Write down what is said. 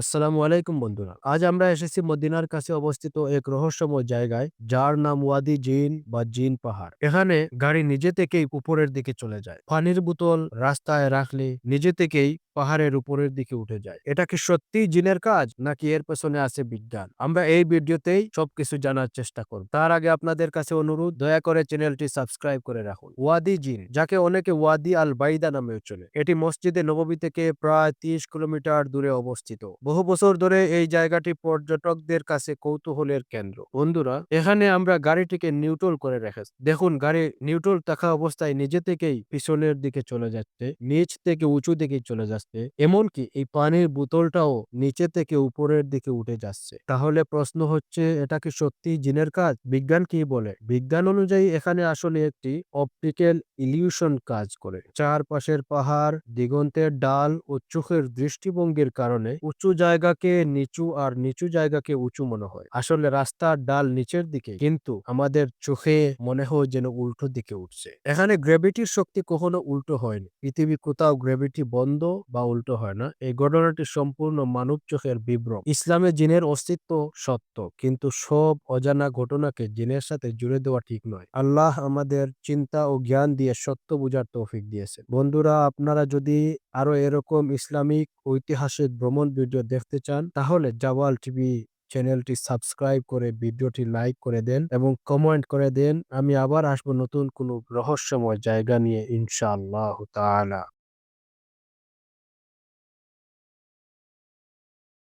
আসসালামু আলাইকুম বন্ধুরা। আজ আমরা এসেছি মদিনার কাছে অবস্থিত এক রহস্যময় জায়গায়, যার নাম ওয়াদি জিন বা জিন পাহাড়। এখানে গাড়ি নিজে থেকেই উপরের দিকে চলে যায়। পানির বোতল রাস্তায় রাখলে নিজে থেকেই পাহাড়ের উপরের দিকে উঠে যায়। এটা কি সত্যিই জিনের কাজ, নাকি এর পেছনে আছে বিজ্ঞান? আমরা এই ভিডিওতেই সবকিছু জানার চেষ্টা করব। তার আগে আপনাদের কাছে অনুরোধ, দয়া করে চ্যানেলটি সাবস্ক্রাইব করে রাখুন। ওয়াদি জিন, যাকে অনেকে ওয়াদি আল বাইদা নামেও চলে, এটি মসজিদে নববী থেকে প্রায় 30 কিলোমিটার দূরে অবস্থিত। বহু বছর ধরে এই জায়গাটি পর্যটকদের কাছে কৌতূহলের কেন্দ্র। বন্ধুরা, এখানে আমরা গাড়িটিকে নিউট্রাল করে রেখেছি। দেখুন, গাড়ি নিউট্রাল থাকা অবস্থায় নিজে থেকেই পিছনের দিকে চলে যাচ্ছে, নিচ থেকে উঁচু দিকে চলে যাচ্ছে। এমনকি এই পানির বোতলটাও নিচে থেকে উপরের দিকে উঠে যাচ্ছে। তাহলে প্রশ্ন হচ্ছে, এটা কি সত্যি জিনের কাজ? বিজ্ঞান কি বলে? বিজ্ঞান অনুযায়ী এখানে আসলে একটি অপটিক্যাল ইলিউশন কাজ করে। চারপাশের পাহাড়, দিগন্তের ডাল ও চোখের দৃষ্টিভঙ্গির কারণে উঁচু জায়গাকে নিচু আর নিচু জায়গাকে উঁচু মনে হয়। আসলে রাস্তার ডাল নিচের দিকে, কিন্তু আমাদের চোখে মনে হয় যেন উল্টো দিকে উঠছে। এখানে গ্র্যাভিটির শক্তি কখনো উল্টো হয়নি। পৃথিবী কোথাও গ্র্যাভিটি বন্ধ বা উল্টো হয় না। এই ঘটনাটি সম্পূর্ণ মানব চোখের বিভ্রম। ইসলামে জিনের অস্তিত্ব সত্য, কিন্তু সব অজানা ঘটনাকে জিনের সাথে জুড়ে দেওয়া ঠিক নয়। আল্লাহ আমাদের চিন্তা ও জ্ঞান দিয়ে সত্য বুঝার তৌফিক দিয়েছেন। বন্ধুরা, আপনারা যদি আরো এরকম ইসলামিক ঐতিহাসিক ভ্রমণ ভিডিও দেখতে চান, তাহলে জাওয়াল টিভি চ্যানেলটি সাবস্ক্রাইব করে ভিডিওটি লাইক করে দেন এবং কমেন্ট করে দেন। আমি আবার আসবো নতুন কোনো রহস্যময় জায়গা নিয়ে, ইনশাআল্লাহ তাআলা।